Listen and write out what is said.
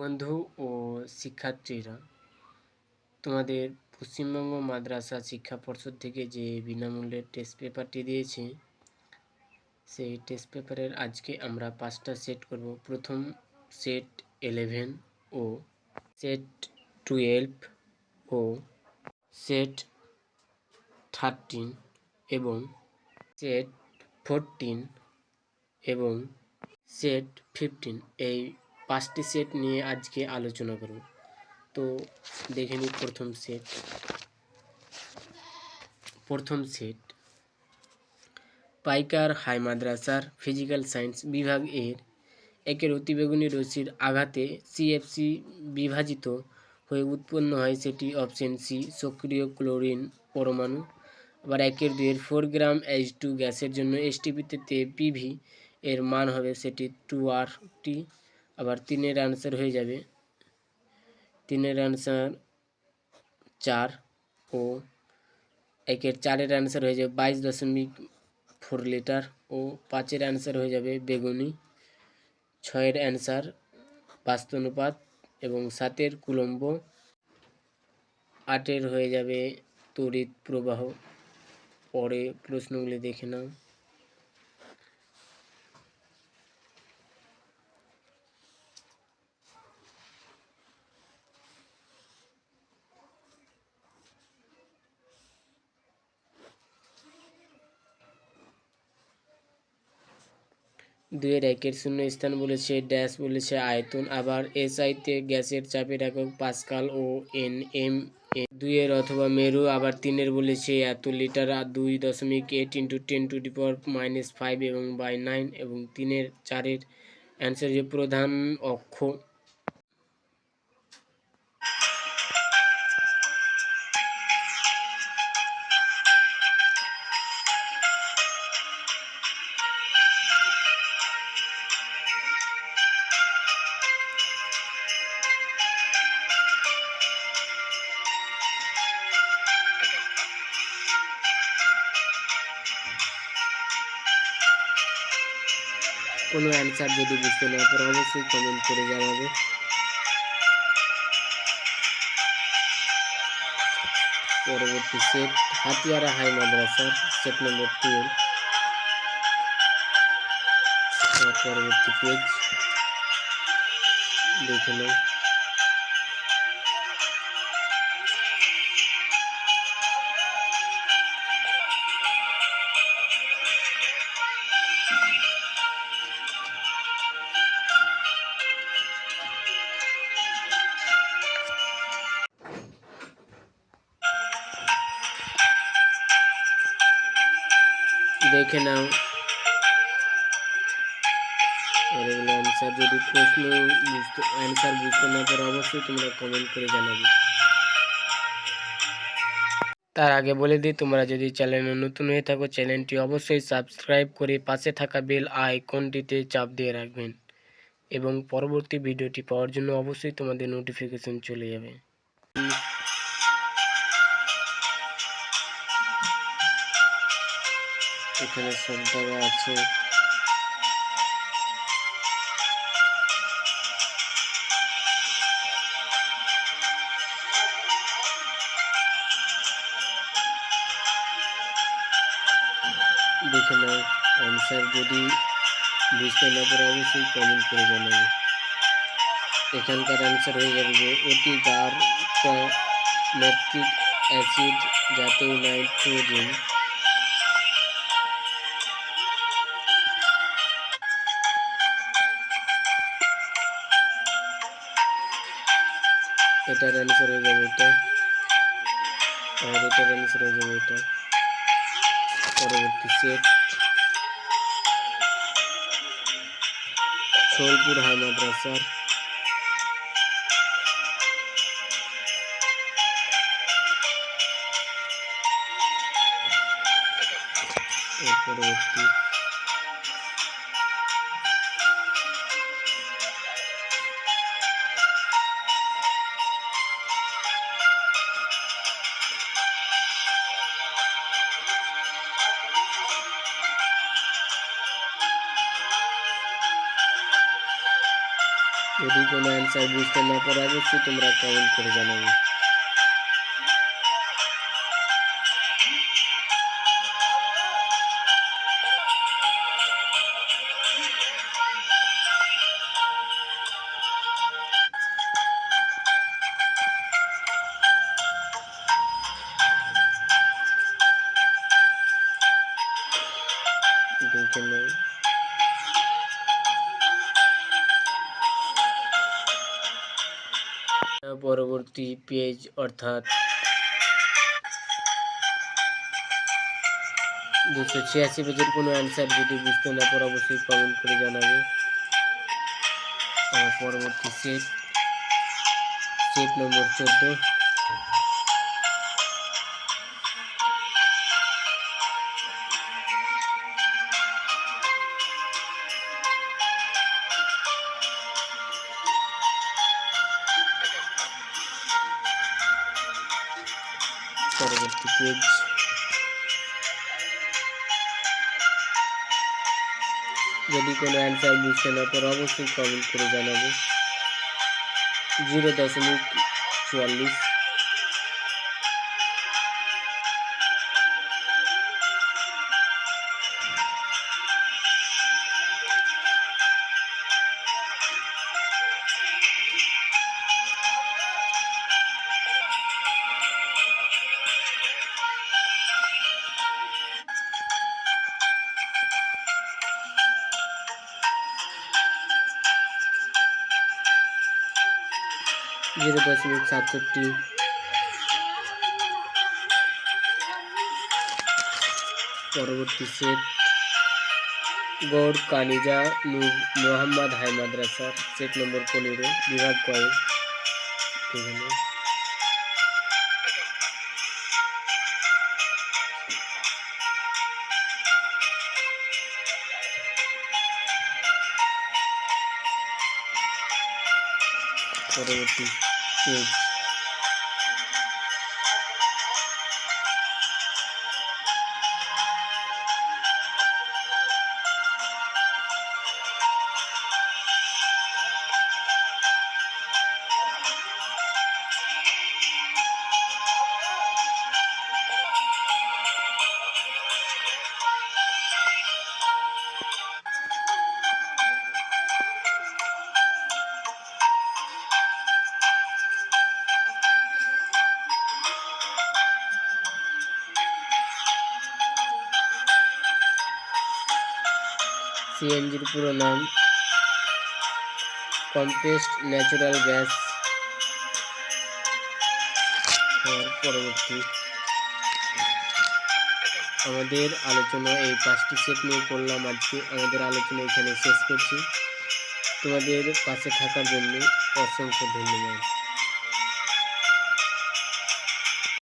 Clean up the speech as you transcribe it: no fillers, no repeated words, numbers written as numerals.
বন্ধু ও শিক্ষার্থীরা, তোমাদের পশ্চিমবঙ্গ মাদ্রাসা শিক্ষা পর্ষদ থেকে যে বিনামূল্যে টেস্ট পেপারটি দিয়েছে, সেই টেস্ট পেপারের আজকে আমরা 5টা সেট করব। প্রথম সেট 11 ও সেট 12 ও সেট 13 এবং সেট 14 এবং সেট 15, এই 5টি সেট নিয়ে আজকে আলোচনা করব। তো দেখে নিই প্রথম সেট পাইকার হাই মাদ্রাসার ফিজিক্যাল সায়েন্স বিভাগ একের অতিবেগুনি রশ্মির আঘাতে সিএফসি বিভাজিত হয়ে উৎপন্ন হয়, সেটি অপশন সি সক্রিয় ক্লোরিন পরমাণু। আবার 1-2 4 গ্রাম H2 গ্যাসের জন্য এসটিপিতে পিভি এর মান হবে সেটি 2RT। আবার 3-এর আনসার হয়ে যাবে 4 ও 4-এর আনসার হয়ে যাবে 22.4 লিটার ও 5-এর আনসার হয়ে যাবে বেগুনি। 6-এর অ্যান্সার বাস্তুনুপাত এবং 7-এর কুলম্ব। 8-এর হয়ে যাবে তড়িৎ প্রবাহ। পরে প্রশ্নগুলি দেখে নাও। দুইয়ের 1-এর শূন্য স্থান বলেছে ড্যাশ বলেছে আয়তন। আবার এসআইতে গ্যাসের চাপের একক পাস্কাল ও NM। 2-এর অথবা মেরু। আবার 3-এর বলেছে এত লিটার, আর 2.8 × 10⁻⁵ এবং বাই 9। এবং 4-এর অ্যান্সার যে প্রধান অক্ষ। কোনো অ্যান্সার যদি বুঝতে না পারো অবশ্যই কমেন্ট করে জানাবে। পরবর্তী সেট হাতিয়ারা হাই মাদ্রাসার সেট নম্বর 12। পরবর্তী পেজ দেখে নাও। দেখে নাও আর এগুলো অ্যান্সার যদি অ্যান্সার বুঝতে না পারো অবশ্যই তোমরা কমেন্ট করে জানাবে। তার আগে বলে দিই, তোমরা যদি চ্যানেলে নতুন হয়ে থাকো চ্যানেলটি অবশ্যই সাবস্ক্রাইব করে পাশে থাকা বেল আইকনটিতে চাপ দিয়ে রাখবেন এবং পরবর্তী ভিডিওটি পাওয়ার জন্য অবশ্যই তোমাদের নোটিফিকেশন চলে যাবে। এখানে সব দেওয়া আছে। দেখে নাও অ্যান্সার যদি বুঝতে না পারো অবশ্যই কমেন্ট করে জানাবে। এখানকার অ্যান্সার হয়ে যাবে যে অতি গাঢ় ল্যাকটিক অ্যাসিড জাতীয় নাইট্রোজেন। এটার অ্যান্সার হয়ে যাবে এটা, আর এটার অ্যান্সার হয়ে যাবে এটা। পরবর্তী সেট সোলপুর হাই মাদ্রাসার পরবর্তী যদি কোনো অ্যান্সার বুঝতে না পারো অবশ্যই তোমরা কমেন্ট করে জানাবে। দেখে নাও। পরবর্তী পেজ অর্থাৎ 286 পেজের কোনো অ্যান্সার যদি বুঝতে না পারো অবশ্যই কমেন্ট করে জানাবে। পরবর্তী সেট নম্বর 14। পরবর্তী পেজ যদি কোনো অ্যান্সার বুঝতে না পারো অবশ্যই কমেন্ট করে জানাবে। 0.44। পরবর্তী সেট গৌড় কানিজা নূর মোহাম্মদ হাই মাদ্রাসা, সেট নম্বর 15, বিভাগ কয়েক। এখানে পরবর্তী পেজ সিএনজির পুরো নাম কম্প্রেসড ন্যাচারাল গ্যাস। পরবর্তী আমাদের আলোচনা এই 5টি সেট নিয়ে করলাম আজকে। আমাদের আলোচনা এখানে শেষ করছি। তোমাদের পাশে থাকার জন্য অসংখ্য ধন্যবাদ।